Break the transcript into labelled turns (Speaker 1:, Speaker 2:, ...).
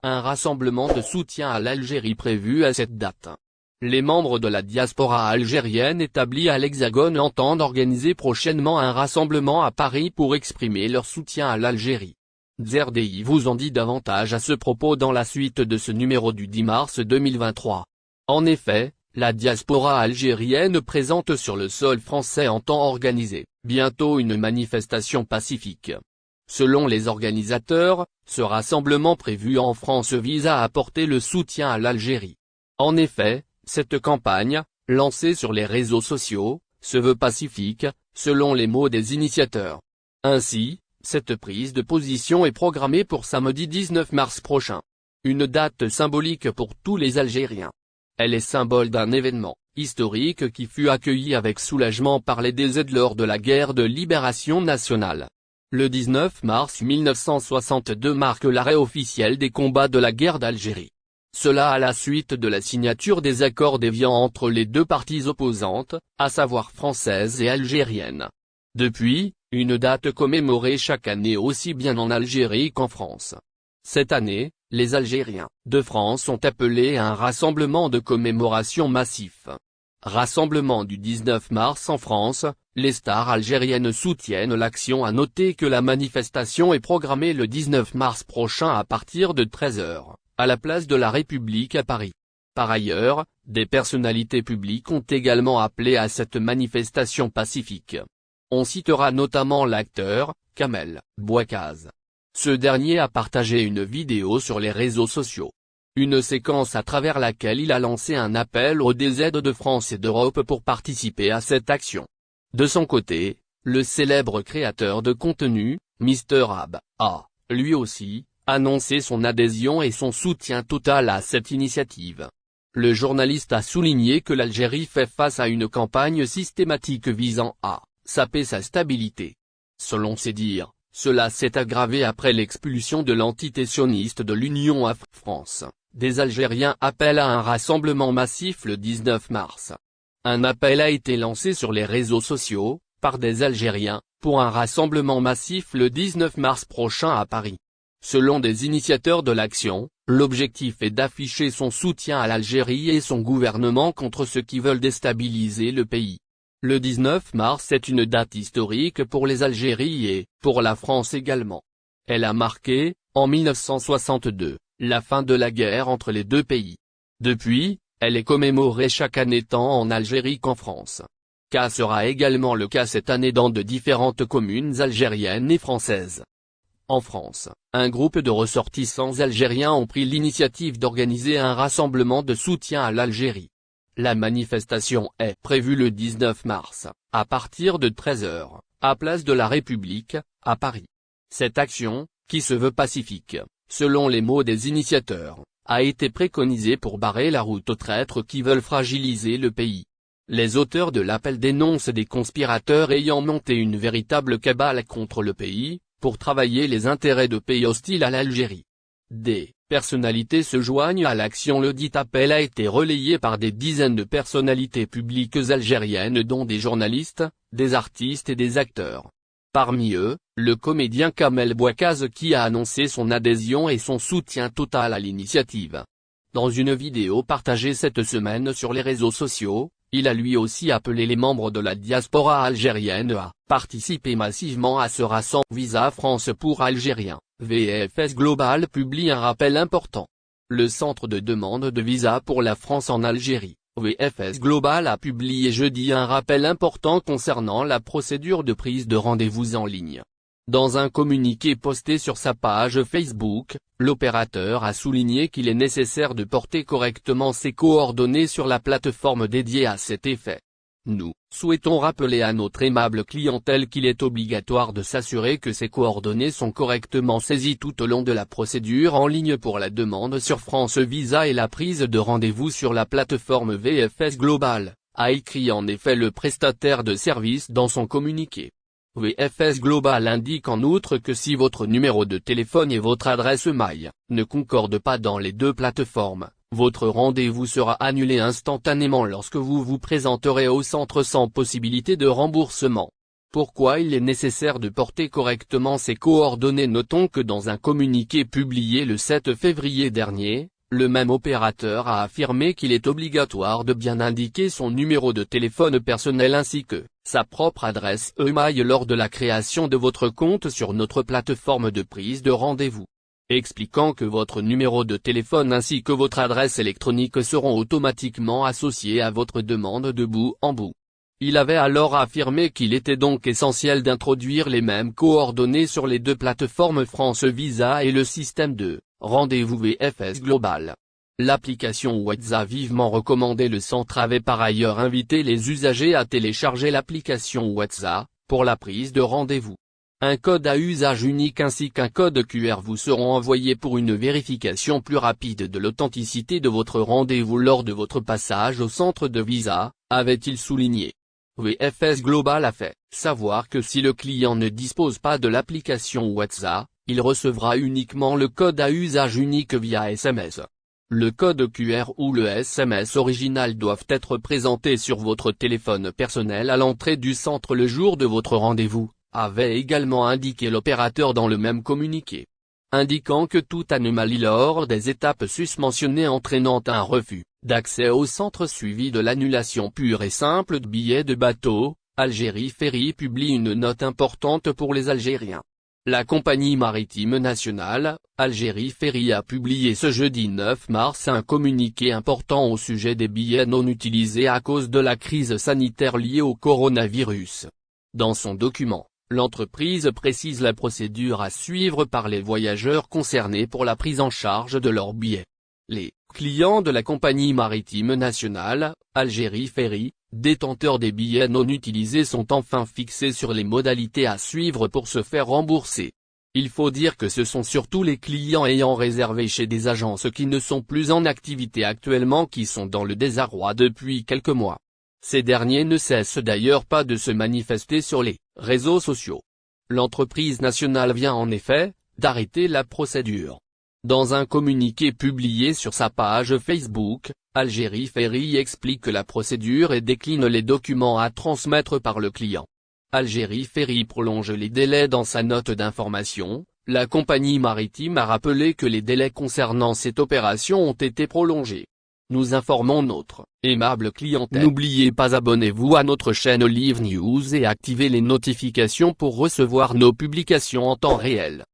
Speaker 1: Un rassemblement de soutien à l'Algérie prévu à cette date. Les membres de la diaspora algérienne établis à l'Hexagone entendent organiser prochainement un rassemblement à Paris pour exprimer leur soutien à l'Algérie. ZRDI vous en dit davantage à ce propos dans la suite de ce numéro du 10 mars 2023. En effet, la diaspora algérienne présente sur le sol français entend organiser, bientôt une manifestation pacifique. Selon les organisateurs, ce rassemblement prévu en France vise à apporter le soutien à l'Algérie. En effet, cette campagne, lancée sur les réseaux sociaux, se veut pacifique, selon les mots des initiateurs. Ainsi, cette prise de position est programmée pour samedi 19 mars prochain. Une date symbolique pour tous les Algériens. Elle est symbole d'un événement historique qui fut accueilli avec soulagement par les DZ lors de la guerre de libération nationale. Le 19 mars 1962 marque l'arrêt officiel des combats de la guerre d'Algérie. Cela à la suite de la signature des accords d'Évian entre les deux parties opposantes, à savoir françaises et algériennes. Depuis, une date commémorée chaque année aussi bien en Algérie qu'en France. Cette année, les Algériens de France ont appelé à un rassemblement de commémoration massif. Rassemblement du 19 mars en France, les stars algériennes soutiennent l'action. À noter que la manifestation est programmée le 19 mars prochain à partir de 13 h, à la place de la République à Paris. Par ailleurs, des personnalités publiques ont également appelé à cette manifestation pacifique. On citera notamment l'acteur, Kamel Bouakkaz. Ce dernier a partagé une vidéo sur les réseaux sociaux. Une séquence à travers laquelle il a lancé un appel aux DZ de France et d'Europe pour participer à cette action. De son côté, le célèbre créateur de contenu, Mister Ab, a, lui aussi, annoncé son adhésion et son soutien total à cette initiative. Le journaliste a souligné que l'Algérie fait face à une campagne systématique visant à saper sa stabilité. Selon ses dires, cela s'est aggravé après l'expulsion de l'entité sioniste de l'Union France. Des Algériens appellent à un rassemblement massif le 19 mars. Un appel a été lancé sur les réseaux sociaux, par des Algériens, pour un rassemblement massif le 19 mars prochain à Paris. Selon des initiateurs de l'action, l'objectif est d'afficher son soutien à l'Algérie et son gouvernement contre ceux qui veulent déstabiliser le pays. Le 19 mars est une date historique pour les Algéries et, pour la France également. Elle a marqué, en 1962, la fin de la guerre entre les deux pays. Depuis, elle est commémorée chaque année tant en Algérie qu'en France. Sera également le cas cette année dans de différentes communes algériennes et françaises. En France, un groupe de ressortissants algériens ont pris l'initiative d'organiser un rassemblement de soutien à l'Algérie. La manifestation est prévue le 19 mars, à partir de 13 h, à place de la République, à Paris. Cette action, qui se veut pacifique, selon les mots des initiateurs, a été préconisée pour barrer la route aux traîtres qui veulent fragiliser le pays. Les auteurs de l'appel dénoncent des conspirateurs ayant monté une véritable cabale contre le pays, pour travailler les intérêts de pays hostiles à l'Algérie. Des personnalités se joignent à l'action. Le dit appel a été relayé par des dizaines de personnalités publiques algériennes dont des journalistes, des artistes et des acteurs. Parmi eux, le comédien Kamel Bouakkaz qui a annoncé son adhésion et son soutien total à l'initiative. Dans une vidéo partagée cette semaine sur les réseaux sociaux, il a lui aussi appelé les membres de la diaspora algérienne à participer massivement à ce rassemblement. Visa France pour Algériens, VFS Global publie un rappel important. Le centre de demande de visa pour la France en Algérie, VFS Global a publié jeudi un rappel important concernant la procédure de prise de rendez-vous en ligne. Dans un communiqué posté sur sa page Facebook, l'opérateur a souligné qu'il est nécessaire de porter correctement ses coordonnées sur la plateforme dédiée à cet effet. Nous souhaitons rappeler à notre aimable clientèle qu'il est obligatoire de s'assurer que ces coordonnées sont correctement saisies tout au long de la procédure en ligne pour la demande sur France Visa et la prise de rendez-vous sur la plateforme VFS Global, a écrit en effet le prestataire de service dans son communiqué. VFS Global indique en outre que si votre numéro de téléphone et votre adresse mail ne concordent pas dans les deux plateformes, votre rendez-vous sera annulé instantanément lorsque vous vous présenterez au centre sans possibilité de remboursement. Pourquoi il est nécessaire de porter correctement ces coordonnées? Notons que dans un communiqué publié le 7 février dernier, le même opérateur a affirmé qu'il est obligatoire de bien indiquer son numéro de téléphone personnel ainsi que sa propre adresse email lors de la création de votre compte sur notre plateforme de prise de rendez-vous, expliquant que votre numéro de téléphone ainsi que votre adresse électronique seront automatiquement associés à votre demande de bout en bout. Il avait alors affirmé qu'il était donc essentiel d'introduire les mêmes coordonnées sur les deux plateformes France Visa et le système de rendez-vous VFS Global. L'application WhatsApp vivement recommandée. Le centre avait par ailleurs invité les usagers à télécharger l'application WhatsApp pour la prise de rendez-vous. Un code à usage unique ainsi qu'un code QR vous seront envoyés pour une vérification plus rapide de l'authenticité de votre rendez-vous lors de votre passage au centre de Visa, avait-il souligné. VFS Global a fait savoir que si le client ne dispose pas de l'application WhatsApp, il recevra uniquement le code à usage unique via SMS. Le code QR ou le SMS original doivent être présentés sur votre téléphone personnel à l'entrée du centre le jour de votre rendez-vous, avait également indiqué l'opérateur dans le même communiqué, indiquant que toute anomalie lors des étapes susmentionnées entraînant un refus d'accès au centre suivi de l'annulation pure et simple de billets de bateau, Algérie Ferry publie une note importante pour les Algériens. La compagnie maritime nationale, Algérie Ferry a publié ce jeudi 9 mars un communiqué important au sujet des billets non utilisés à cause de la crise sanitaire liée au coronavirus. Dans son document, l'entreprise précise la procédure à suivre par les voyageurs concernés pour la prise en charge de leurs billets. Les clients de la compagnie maritime nationale, Algérie Ferry, détenteurs des billets non utilisés sont enfin fixés sur les modalités à suivre pour se faire rembourser. Il faut dire que ce sont surtout les clients ayant réservé chez des agences qui ne sont plus en activité actuellement qui sont dans le désarroi depuis quelques mois. Ces derniers ne cessent d'ailleurs pas de se manifester sur les réseaux sociaux. L'entreprise nationale vient en effet d'arrêter la procédure. Dans un communiqué publié sur sa page Facebook, Algérie Ferry explique la procédure et décline les documents à transmettre par le client. Algérie Ferry prolonge les délais. Dans sa note d'information, la compagnie maritime a rappelé que les délais concernant cette opération ont été prolongés. Nous informons notre aimable clientèle. N'oubliez pas, abonnez-vous à notre chaîne Olive News et activez les notifications pour recevoir nos publications en temps réel.